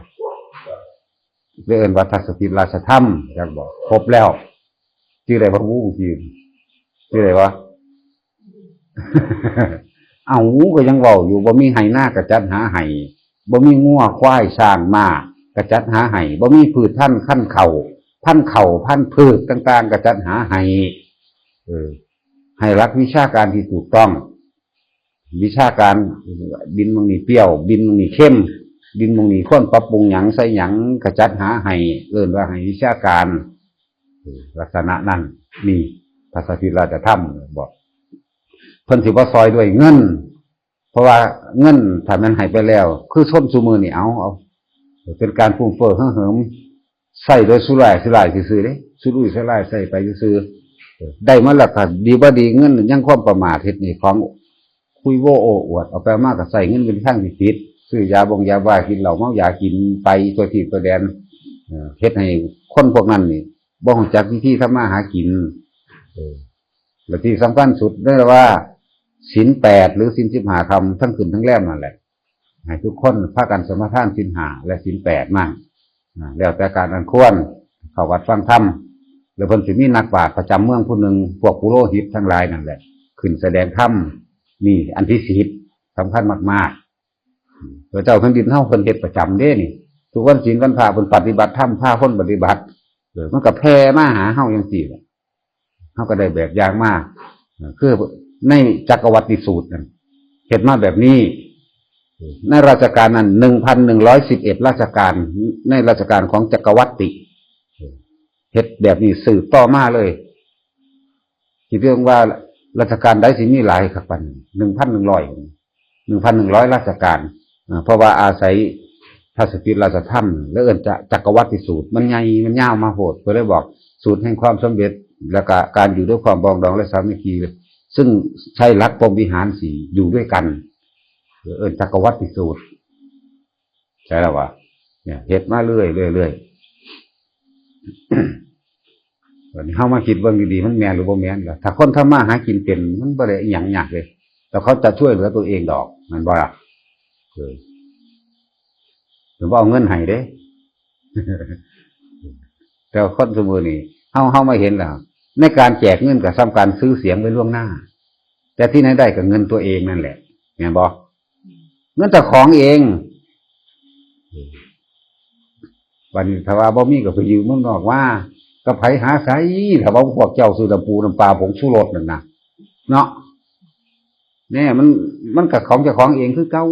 เรียกว่าทัศสถิตราชธรรมจักบอกครบแล้วชื่ออะไรวะวู้ชื่ออะไรวะ เอาก็ยังเว้าอยู่บ่มีไห้หน้ากระจัดหาไห้บ่มีงัวควายช้างม้ากระจัดหาไห้บ่มีพืชพันธุ์พันธุ์พืชต่างๆกระจัดหาไห้ให้รักวิชาการที่ถูกต้องวิชาการดินมึงนี่เปรี้ยวดินมึงนี่เข้มดินมึงนี่ควรปรับปรุงหยังใส่หยังกระจัดหาให้ว่าให้วิชาการลักษณะนั้นนี่ภาษาที่เราจะทำบอกเพิ่นสิบ่ซอยด้วยเงินเพราะว่าเงินถ้ามันให้ไปแล้วคือชนซุมือนี่เอาเป็นการฟุ่มเฟือยเหิมใส่โดยสุร่ายซื่อๆเด้สุรุ่ยสุร่ายใส่ไปซื่อได้มาแล้วก็ดีบ่ดีเงินยังความประมาทเฮ็ดนี่ของคุยโว้โอ้อวดเอาไปมากก็ใส่เงินเป็นข้างที่ผิดซื้อยาบงยาบ้ากินเหล้าเมายากินไปตัวที่ตัวแดนเฮ็ดให้คนพวกนั้นนี่บ่รู้จักวิธีทำมาหากินและที่สำคัญสุดนั่นแหละว่าศีล8หรือศีล15คำทั้งคืนทั้งแรมนั่นแหละให้ทุกคนพากันสมาทานศีล5และศีล8มั่งแล้วแต่การอันควรเข้าวัดฟังธรรมแล้วเพิ่นสิมีนักปราชญ์ประจำเมืองผู้หนึ่งพวกปุโรหิตทั้งหลายนั่นแหละขึ้นแสดงธรรมนี่อันที่10สำคัญมากๆพระเจ้าแผ่นดินเฮาเพิ่นเฮ็ดประจำเด้นี่ทุกวันศีลวันพระเพิ่นปฏิบัติธรรมพาคนปฏิบัติมันก็แผ่มาหาเฮาจังซี่แหละเฮาก็ได้แบบอย่างมากคือในจักรวรรดิสูตรนั่นเฮ็ดมาแบบนี้ในราชการนั้น 1,111 ราชการในราชการของจักรวรรดิเฮ็ดแบบนี้สืบต่อมาเลยคิดเรื่องว่าราชการใดสิมีหลายครับปัน 1,100 ราชการเพราะว่าอาศัยทัศสถิตราชธรรมแล้วจักรวรรดิสูตรมันใหญ่มันยาวมาโหดก็เลยบอกสูตรแห่งความสำเร็จและการอยู่ด้วยความปรองดองและสามัคคีซึ่งใช้หลักพรหมวิหาร4อยู่ด้วยกันจักรวรรดิสูตรใช่แล้ววะเนี่ยเฮ็ดมาเรื่อยวันนี้เฮามาคิดเบิ่งดีๆมันแม่นหรือบ่แม่นล่ะถ้าคนทำมาหากินเป็นมันบ่ได้อิหยังยากเลย แต่เขาจะช่วยเหลือตัวเองดอกมันบ่ล่ะหรือว่าเอาเงินให้เด้ แต่คนสมุนี่เฮาไม่เห็นแล้วในการแจกเงินกับสำคัญซื้อเสียงไว้ล่วงหน้าแต่ที่ไหนได้กับเงินตัวเองนั่นแหละเห็นบ่เงินแต่ของเองวันนี้ถ้าว่าบ่มีก็ไปยืมเมืองนอกว่าก็ไผหาไสถ้าว่าพวกเจ้าซื้อน้ำปูน้ำปลาผงชูรสนั่นน่ะเนาะแน่มันกับของเจ้าของเองคือเก่า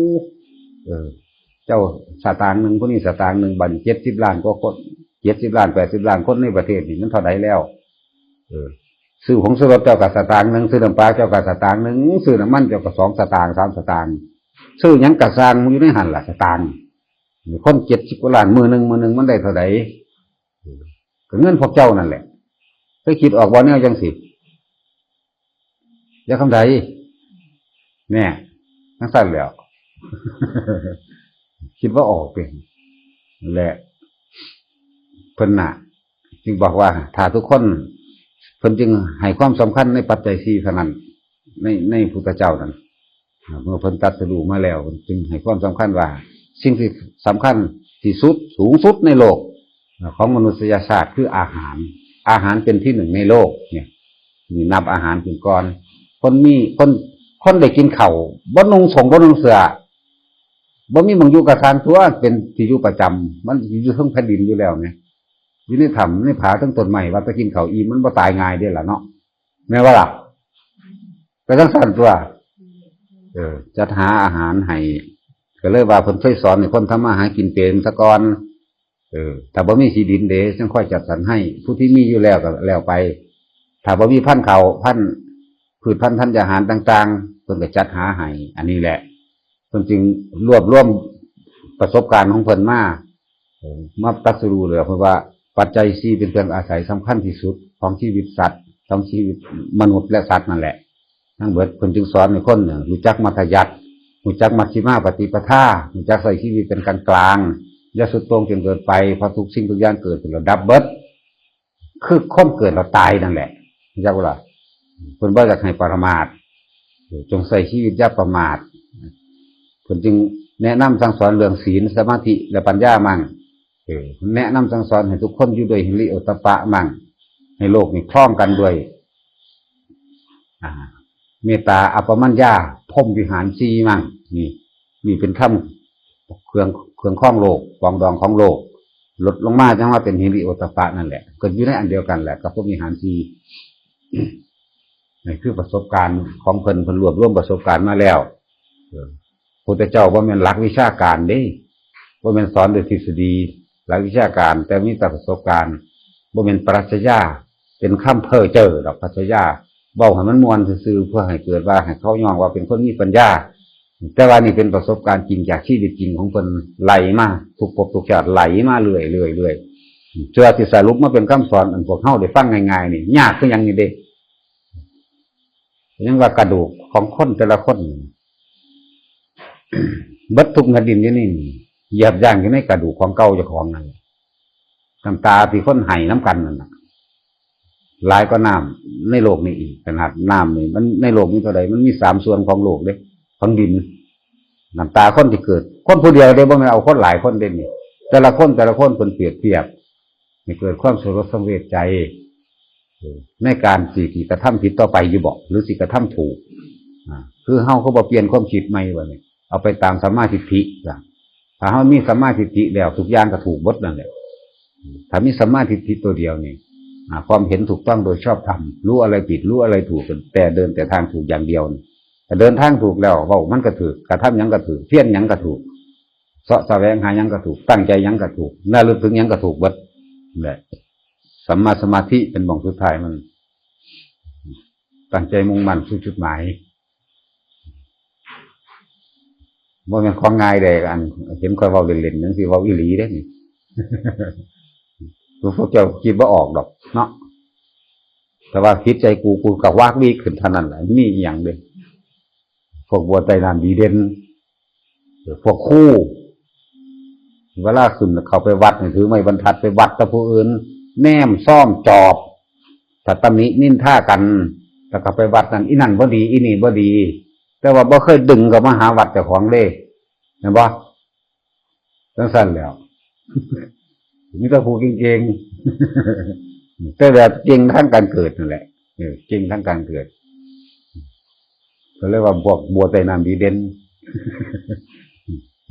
เจ้าสตางค์นึงคนนี้สตางค์นึงบัด70 ล้านก็คน70 ล้าน80 ล้านคนในประเทศนี่มันเท่าใดแล้วซื้อผงชูรสเจ้ากับสตางค์นึงซื้อน้ำปลาเจ้ากับสตางค์นึงซื้อน้ำมันเจ้ากับ2 สตางค์3 สตางค์ซื้อหยังกะสร้างอยู่ในหั่นล่ะสตางค์คน70 กว่าล้านมื้อนึงมันได้เท่าใดก็เงินพวกเจ้านั่นแหละเคยคิดออกบ่แนวจังสิอย่าคำใดแน่ทั้งสั้นแล้ว คิดว่าออกเป็นแหละเพิ่นน่ะจึงบอกว่าถ้าทุกคนเพิ่นจึงให้ความสำคัญในปัจจัย4เท่านั้นในพุทธเจ้านั้นเมื่อเพิ่นตรัสรู้มาแล้วจึงให้ความสำคัญว่าสิ่งที่สำคัญที่สุดสูงสุดในโลกของมนุษยชาติคืออาหารเป็นที่หนึ่งในโลกเนี่ยนี่นับอาหารเป็นก่อนคนได้กินข้าวบ่นุ่งสงบ่นุ่งเสื้อบ่มีหม้องอยู่กับทางตัวเป็นที่อยู่ประจำมันอยู่ทั้งแผ่นดินอยู่แล้วเนี่ยอยู่ในถ้ำในผาทั้งต้นไม้ว่าจะกินข้าวอิ่มมันบ่ตายง่ายเด้ล่ะเนาะแม่ว่าล่ะก็จังซั่นตัวจัดหาอาหารให้ก็เลยว่าเพิ่นเคยสอนให้คนทำมาหากินเป็นซะก่อนถ้าบ่มีที่ดินเด้จังค่อยจัดสรรให้ผู้ที่มีอยู่แล้วก็แล้วไปถ้าบ่มีพันธุ์ข้าวพันธุ์พืชพันธุ์ธัญญาหารต่างๆเพิ่นก็จัดหาให้อันนี้แหละเพิ่นจึงรวบรวมประสบการณ์ของเพิ่นมาตรัสรู้เลยเพราะว่าปัจจัย4เป็นเครื่องอาศัยสำคัญที่สุดของชีวิตสัตว์ของชีวิตมนุษย์และสัตว์นั่นแหละทั้งเบิดเพิ่นจึงสอนให้คนรู้จักมัธยัสถ์รู้จักมัชฌิมาปฏิปทารู้จักใช้ชีวิตเป็นกลางอย่าสุดโต่งจนเกินไปเพราะทุกสิ่งทุกอย่างเกิดเป็นระดับเบิดคือคนเกิดแล้วตายนั่นแหละจักว่าล่ะเพิ่นบ่อยากให้ประมาทจงใช้ชีวิตอย่าประมาทเพิ่นจึงแนะนำสั่งสอนเรื่องศีลสมาธิและปัญญามั่งแนะนำสั่งสอนให้ทุกคนอยู่ด้วยหิริโอตตัปปะมั่งให้โลกนี้คล่องกันด้วยเมตตาอัปปมัญญาพรหมวิหาร4มั่งนี่เป็นธรรมเครื่องคล้องโลกปองดองของโลกลดลงมาจังว่าเป็นหิริโอตตัปปะนั่นแหละก็อยู่ในอันเดียวกันแหละกับพรหมวิหาร4นี่คือประสบการณ์ของเพิ่นรวบรวมประสบการณ์มาแล้วพุทธเจ้าบ่แม่นหลักวิชาการเด้บ่แม่นสอนด้วยทฤษฎีหลักวิชาการแต่มีแต่ประสบการณ์บ่แม่นปรัชญาเป็นคำเพ้อเจ้อดอกปรัชญาเว้าให้มันม่วนซื่อๆเพื่อให้เกิดว่าให้เขาย่องว่าเป็นคนมีปัญญาแต่ว่านี่เป็นประสบการณ์จริงจากชีวิตจริงของเพิ่นไหลมาทุกภพทุกชาติไหลมาเรื่อยๆเชื่อที่สรุปมาเป็นคำสอนอันพวกเฮาได้ฟังง่ายๆนี่ยากคือหยังนี่เด้ยังว่ากระดูกของคนแต่ละคนเบิดทุกนาดินอยู่นี่เหยียบย่างอยู่ในกระดูกของเก่าเจ้าของนั่นน้ำตาที่คนไห้น้ำกันนั่นน่ะหลายก็น้ำในโลกนี้อีกขนาดน้ำนี่มันในโลกนี้เท่าใดมันมี3 ส่วนของโลกเด้ของดินน้ำตาคนที่เกิดคนผู้เดียวได้บ่แม่นเอาคนหลายคนเด่นนี่แต่ละคนเพิ่นเปรียบเทียบให้เกิดความสลดสังเวชใจในการสิกระทำผิดต่อไปอยู่บ่หรือสิกระทำถูกคือเฮาก็บ่เปลี่ยนความคิดใหม่ว่านี่เอาไปตามสัมมาทิฏฐิจ้ะถ้าเฮามีสัมมาทิฏฐิแล้วทุกอย่างก็ถูกหมดนั่นแหละถ้ามีสัมมาทิฏฐิตัวเดียวนี่ความเห็นถูกต้องโดยชอบธรรมรู้อะไรผิดรู้อะไรถูกแต่เดินแต่ทางถูกอย่างเดียวแต่เดินทางถูกแล้วเว้ามันก็ถูกกระทำหยังก็ถูกเพี้ยนหยังก็ถูกเสาะแสวงหาหยังก็ถูกตั้งใจหยังก็ถูกน่าลึกถึงหยังก็ถูกหมดนั่นแหละสัมมาสมาธิเป็นบ่งสุดท้ายมันตั้งใจมุ่งมั่นสู่จุดหมายว่ามันของง่ายเลยอันเห็นค่อยเว้าเล่นๆนั่นคือเว้าอีหลีเด้นี่ พวกเจ้าคิดว่าออกดอกเนาะแต่ว่าคิดใจกูกับวากวีขึ้นเท่านั้นแหละมีอย่างเดียวพวกบัวไตรน้ำดีเด่นพวกคู่เวลาขึ้นเขาไปวัดถือไม้บรรทัดไปวัดกับผู้อื่นแนมซ่อมจอบถ้าตำหนินินท่ากันแล้วก็ไปวัดนั่นอีนั่นบ่ดีอีนี่บ่ดี แต่ว่าบ่เคยดึงกับมาหาวัดเจ้าของเลยเห็นบ่จังซั่นแล้วมีแต่ผู้เก่งๆแต่แบบเก่งทั้งการเกิดนั่นแหละเก่งทั้งการเกิดก็เรียกว่าบวกบัวใส่น้ำดีเด่น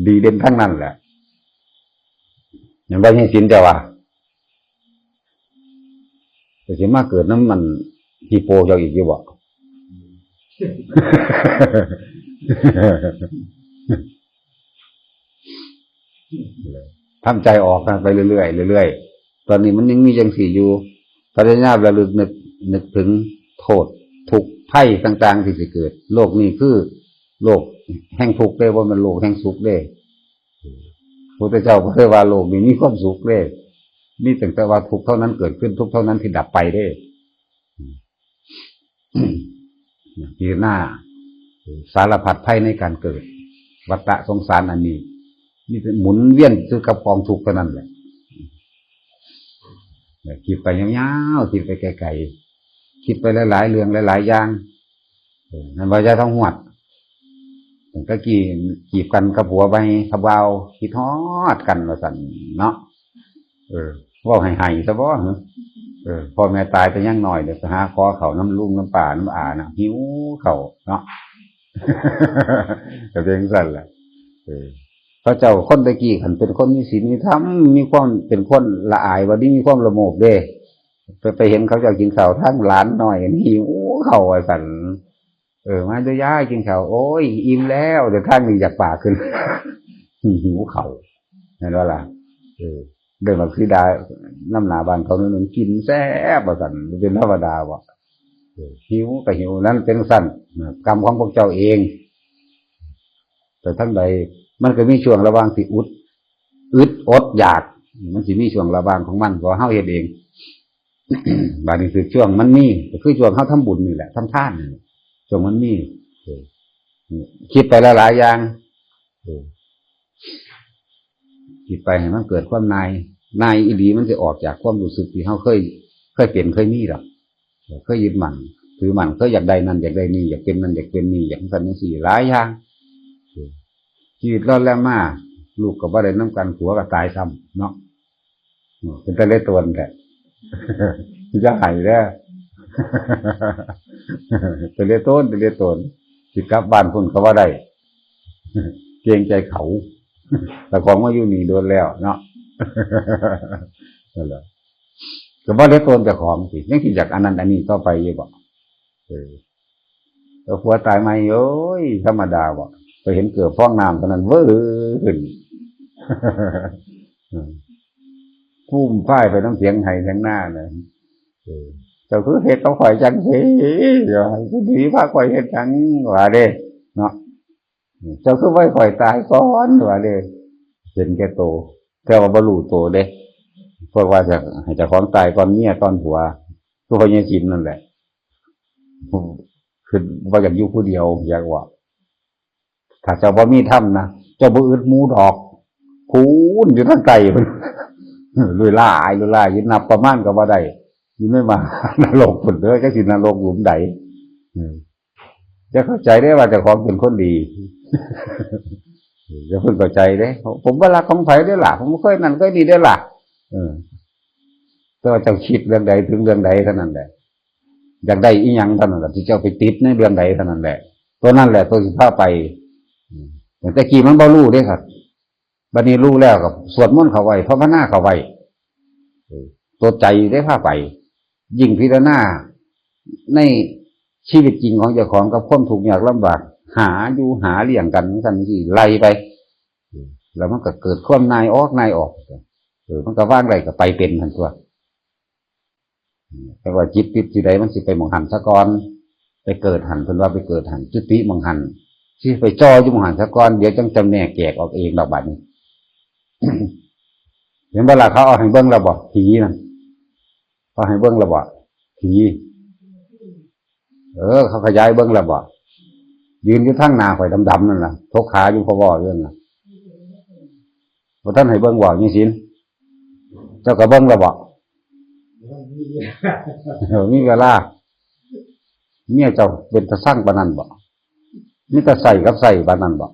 ดีเด่นทั้งนั้นแหละอย่างว่าให้สินแต่ว่าแต่สิมาเกิดน้ำมันฮีโปเจ้าอีกอยู่บ่ทำใจออกกันไปเรื่อยๆเรื่อยๆตอนนี้มันยังมีจังสี่อยู่พยายามระลึกนึกถึงโทษทุกข์ภัยต่างๆที่สิเกิดโลกนี้คือโลกแห่งทุกข์ได้ว่ามันโลกแห่งสุขได้พระพุทธเจ้าก็เคยว่าโลกนี้มีความสุขได้มีแต่ว่าทุกข์เท่านั้นเกิดขึ้นทุกข์เท่านั้นที่ดับไปได้ปีหน้าสารพัดภัยในการเกิดวัฏสงสารอันนี้นี่หมุนเวียนคือกับกองทุกข์เท่านั้นแหละคิดไปยาวๆคิดไปไกลๆคิดไปหลายๆเรื่องหลายๆอย่างนั่นว่าจะต้องหวดก็กีบกันกับผัวไปทับเบาคิดฮอดกันว่าสั่นเนาะว่าให้ซะบ่พ่อแม่ตายไปยังหน่อยเดี๋ยวไปหาคอเขาน้ำลุ่มน้ำป่าน้ำอานะหิวเขาเนาะก็เป็นสั่นแหละพระเจ้าคนตะกี้ขันเป็นคนมีศีลมีธรรมมีความเป็นคนละอายว่าดีมีความละโมบเด้ไปเห็นเขาจะกินข้าวทั้งร้านหน่อยหิวเขาสั่นมาด้วยย่ากินข้าวโอ้ยอิ่มแล้วเดี๋ยวข้างนี้อยากปากขึ้นหิวเขาเห็นว่าล่ะเดินมาคือดาน้ำหนาบานเขาหนึ่งกินแซ่บสั่นเป็นธรรมดาวะหิวแต่หิวนั้นเป็นสั่นกรรมของพวกเจ้าเองแต่ทั้งใดมันก็มีช่วงระหว่างที่อึดอดอยากมันสิมีช่วงระหว่างของมันเพราะเฮาเฮ็ดเอง บางทีคือช่วงมันมีก็คือช่วงเฮาทำบุญนี่แหละทำทานนี่ช่วงมันมีคิดไปหลายๆอย่างคิดไปให้มันเกิดความนายอีหลีมันจะออกจากความรู้สึกที่เฮาเคยเป็นเคยมีหรอกเคยยึดมั่นถือมั่นเคยอยากได้นั่นอยากได้นี่อยากเป็นนั่นอยากเป็นนี่อยากสั่นจังซี่หลายอย่างชีวิตรอดแล้วมาลูกกับว่าได้น้ำกันผัวก็ตายซ้ำเนาะเป็นตะเล็ดตัวแหละจะหายแล้วตะเล็ดต้นสิกลับบ้านคนเขาว่าได้เกรงใจเขาแต่ของมาอยู่นี่โดนแล้วเนาะนั่นแหละก็ว่าได้ต้นแต่ของสิยังที่จากอันนั้นอันนี้ต่อไปอยู่บ่แล้วผัวตายไหมโอ้ยธรรมดาบ่ไปเห็นเกือบฟ้องน้ำตอนนั้นเว้อขึ้นพุ่มป้ายไปต้องเสียงไห้เสียงหน้าเลยเจ้าคือเหตุต้องข่อยจังสิเดี๋ยวคือดีพาข่อยเหตุจังว่าเด้เนาะเจ้าคือไว้ข่อยตายก่อนว่าเด้เห็นแก่โตแต่ว่าบรรลุโตเด้เพราะว่าจะให้เจ้าของตายก่อนเมียก่อนผัวก็พยายามนั่นแหละคือว่าอยากอยู่ผู้เดียวอยากว่าถ้าเจ้าบ่มีถ้ำนะเจ้าบ่อึดหมูดอกพูนอยู่ทั้งไกลมันลุยล่ายึดนับประมาณก็บ่ได้ยิ่งไม่มานรกผลเลยก็สินรกหลุมใดจะเข้าใจได้ว่าเจ้าของเป็นคนดีจะเพิ่งเข้าใจได้ผมว่ารักของไผได้ล่ะผมเคยนั่นเคยนี่ได้ล่ะแต่ว่าเจ้าคิดเรื่องใดถึงเรื่องใดเท่านั้นแหละอยากได้อีหยังเท่านั้นแหละที่เจ้าไปติดในเรื่องใดเท่านั้นแหละตัวนั่นแหละตัวสิพาไปแต่กี้มันบ่รู้เด้ครับบัดนี้รู้แล้วกับสวดมนต์เข้าไว้ภาวนาเข้าไว้ตัวใจได้พาไปยิ่งพิจารณาในชีวิตจริงของเจ้าของกับความทุกข์ยากลำบากหาเลี่ยงกันสั่นสิไล่ไปแล้วมันก็เกิดความนายออกมันก็ว่างไรก็ไปเป็นทันตัวแต่ว่าจิตติดสิใดมันสิไปหมองหันซะก่อนไปเกิดหันเพิ่นว่าไปเกิดหันจุติหมองหันที่ไปจ่ออยู่หมองหันซะก่อนเดี๋ยวจังจำแนกแจกออกเองดอกบัดนี้ เห็นเวลาเขาเอาให้เบิ่งระบบผีนั่นเขาให้เบิ่งระบบผีเขาขยายเบิ่งระบบยืนอยู่ทั้งหน้าข่อยดำๆนั่นน่ะทกขาอยู่พอบ่เรื่องน่ะพอท่านให้เบิ่งบ่ยี่สินเจ้าก็เบิ่งระบบมีเวลาเมียเจ้าเป็นตะสั่งปานนั้นบ่ มีแต่ใส่กับใส่บ้านนั้นบอก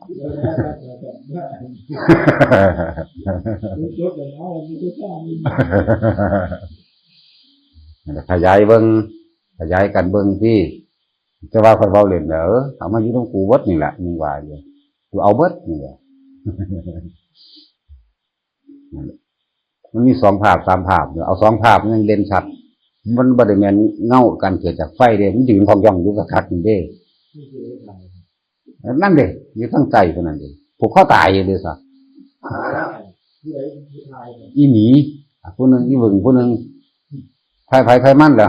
ขยายเบิ้งขยายกันเบิ้งที่จะว่าคนเบาเล่นเหรอเอามาอยู่ตรงกูเบิดนี่แหละมึงว่าอยู่กูเอาเบิดนี่แหละมันมีสองภาพสามภาพเอาสองภาพมันยังเด่นชัดมันบริเวณเงากันเกิดจากไฟเด้มันยืนทองย่องอยู่กับคักนี่เด้นั่นเด้อยู่ทั้งใจเท่านั้นเด้ผูกข้อตายเลยสิอีหมีผู้หนึ่งอีหวึงผู้หนึ่งไทยไผ่ไทยมั่นแหละ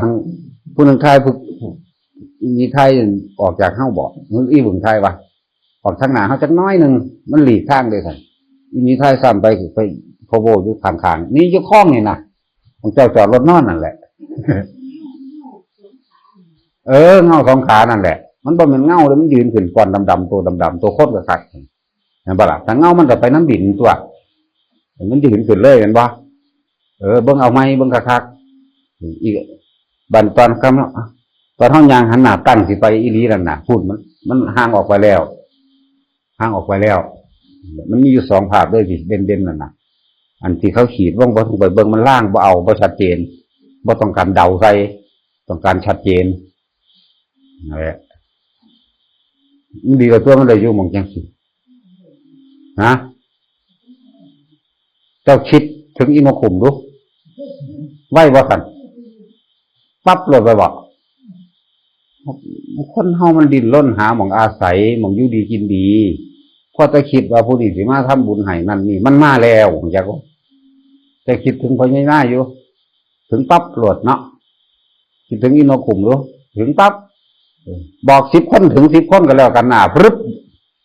ผู้หนึ่งไทยอีมีไทยออกจากเข้าบอกมันอีหวึงไทยวะออกทางหนาเขาจักน้อยหนึ่งมันหลีกทางเลยค่ะอีมีไทยซ้ำไปพอโวอยู่ข้างๆนี่ยกข้องนี่นะของเจ้าจอดรถนอนนั่นแหละเงาสองขานั่นแหละมันบ่เป็นเงาเลยมันยืนขึ้นก่อนดำๆตัวดำๆตัวโคตรกระสักเห็นปะล่ะแต่เงามันก็ไปน้ำดินตัวมันยืนขึ้นเลยเห็นปะเบิ่งเอาไม้เบิ่งคักๆอีกบันตอนคำตอนห้องยางหันหน้าตั้งสิไปอีหลีนั่นน่ะพูดมันห่างออกไปแล้วมันมีอยู่สองภาพด้วยสิเด่นๆนั่นน่ะอันที่เขาขีดว่องบ่ถูกไปเบิ่งมันล่างบ่เอาบ่ชัดเจนบ่ต้องการเดาใส่ต้องการชัดเจนนั่นแหละมันดีกว่าตัวมันเลยอยู่หม่องจังสิฮะเจ้าคิดถึงอินโนขุมดูไหวบ่กันปั๊บเลยไปบอกคนเฮามันดิ้นรนหาหม่องอาศัยหม่องอยู่ดีกินดีพอจะคิดว่าผู้นี้สิมาทำบุญให้นั่นนี่มันมาแล้วจักจะคิดถึงพญานาคอยู่ถึงปั๊บโหลดเนาะคิดถึงอินโนขุมดูถึงปั๊บบอก10 คนถึง10 คนก็แล้วกันน่ะพรึบ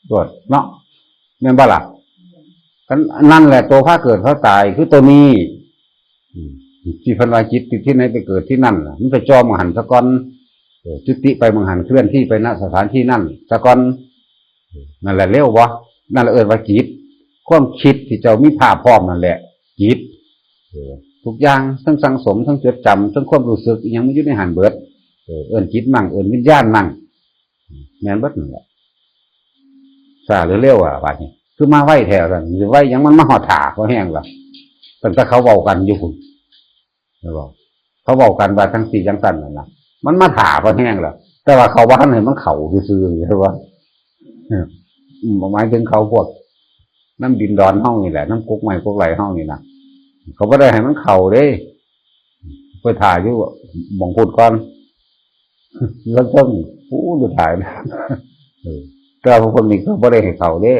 โหลดเนาะแม่นบ่ล่ะกันนั่นแหละตัวพระเกิดพระตายคือตัวนี้ที่พันวาจิตติดที่ไหนไปเกิดที่นั่นมันไปจอมหันสะกอนจุติไปมังหันเคลื่อนที่ไปณสถานที่นั่นสะกอนนั่นแหละเร็ววะนั่นแหละว่าจิตความคิดที่เจ้ามีภาพพร้อมนั่นแหละจิตทุกอย่างทั้งสังสมทั้งจดจำทั้งความรู้สึกยังไม่อยู่ในหันเบิดจิตมั่งวิญญาณมั่งแม่นเบิดนั่นแหละซาหรือเร็วว่านี้คือมาไหวแถวกันหรือไหวยังมันมาหอดถาเขาแห้งหรอตั้งแต่เขาเบากันอยู่คุณเขาเบากันว่าทั้งสี่จังสันนั่นนะมันมาถาเขาแห้งหรอแต่ว่าเขาว่าท่านเห็นมันเข่าซื่อๆใช่ปะหมายถึงเขาพวกน้ำดินดอนห้องนี่แหละน้ำกุ๊กใหม่กุ๊กไหลห้องนี่นะเขาก็ได้ให้มันเข่าเด้ไปถ่ายอยู่บ่งพูดก่อนแล้วก็ดูถ่ายนะแต่พวกคนนี้เขาไม่ได้ให้เข่าเด้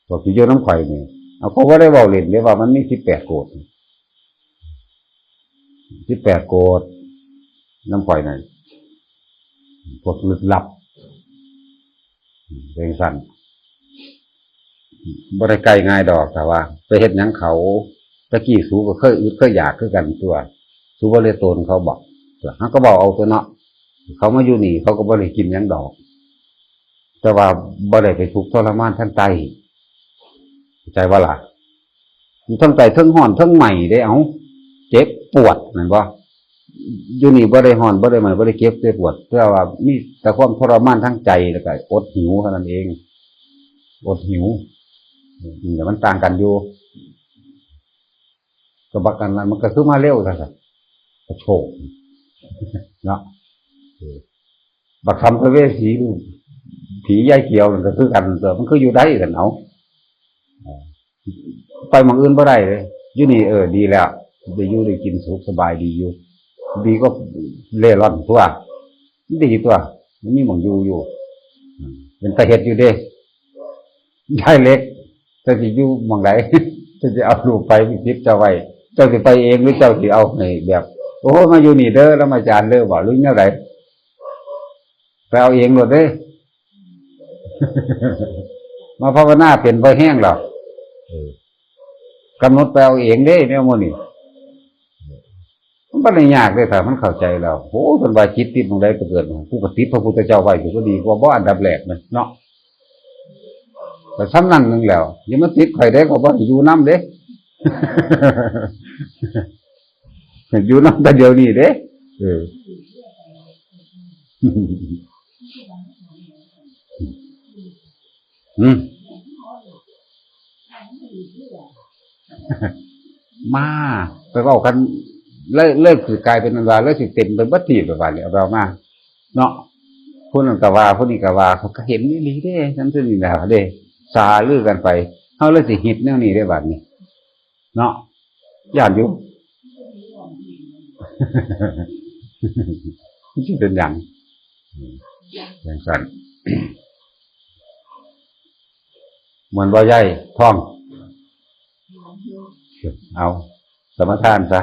บอกที่โยน้ำไข่เนี่ยเขาก็ได้บอกเล่นเลยว่ามันมี18 โกด18 โกดน้ำไข่นั่นพวกลึกลับเรื่องสั้นบริไกลง่ายดอกแต่ว่าไปเห็นยังเขาตะกี้สูก็เคยอยากคือกันตัวสูบริโตนเขาบอกตัวเขาก็บอกเอาตัวเนาะเขามาอยู่นี่เขาก็บริกินยังดอกแต่ว่าบริไปทุกข์ทรมานทั้งใจว่าล่ะทั้งใจทั้งห่อนทั้งใหม่ได้เอาเจ็บปวดนั่นว่าอยู่นี่บ่ได้ห่อนบ่ได้ใหม่บ่ได้เจ็บได้ปวดเพื่อว่ามีแต่ความทรมานทั้งใจแล้วก็อดหิวเท่านั้นเองอดหิวแต่มันต่างกันอยู่ก็บักกันนั้นมันก็คือมาเร็วซะก็โชคเนาะบักคำพระเวสสีผียายเกี่ยวมันก็คือกันแต่มันคืออยู่ได้กันเอาไปเมืองอื่นบ่ได้เลยอยู่นี่ดีแล้วได้อยู่ได้กินสุขสบายดีอยู่ดีก็เล่ร่อนตัวดีตัวมันมีหม่องอยู่เป็นตาเฮ็ดอยู่เด้ยายเล็กจะสิอยู่หม่องไหนจะเอาลูกไปพิจิตรเจ้าไว้เจ้าสิไปเองหรือเจ้าสิเอาให้แบบโอ้มาอยู่นี่เด้อแล้วมาจานเด้อบ่หรือแนวใดไปเอาเองหมดเด้มาภาวนาเป็นบ่แห้งหรอกกำหนดไปเอาเองเด้แนวมื้อนี้มันบ่ได้ยากเลยถ้ามันเข้าใจแล้วโอ้เพิ่นว่าจิตติดหม่องใดก็เกิดผู้ก็ติดพระพุทธเจ้าไว้ก็ดีกว่าบ่อันดับแรกมันเนาะแต่ซ้ำนั่นนึงแล้วอย่ามาติดข่อยได้ก็บ่อยู่นำเด้อยู่นำแต่เดี๋ยวนี้เด้ อืม มาไปเว้ากันเลิกคือกลายเป็นว่าเลิกสิเต็มเป็นบัตรีแบบว่าเนี่ยเรามาเนาะผู้นั้นก็ว่าผู้นี้ก็ว่าเขาก็เห็นนี่ลีเด้ฉันสินี่แหละเด้สาลือกันไปเฮาเลยสิฮิตแนวนี้ได้บัดนี้เนาะย่านอยู่ มันสิเป็นหยังจังซั่นมันบ่ใหญ่ท้องเอาสมทานซะ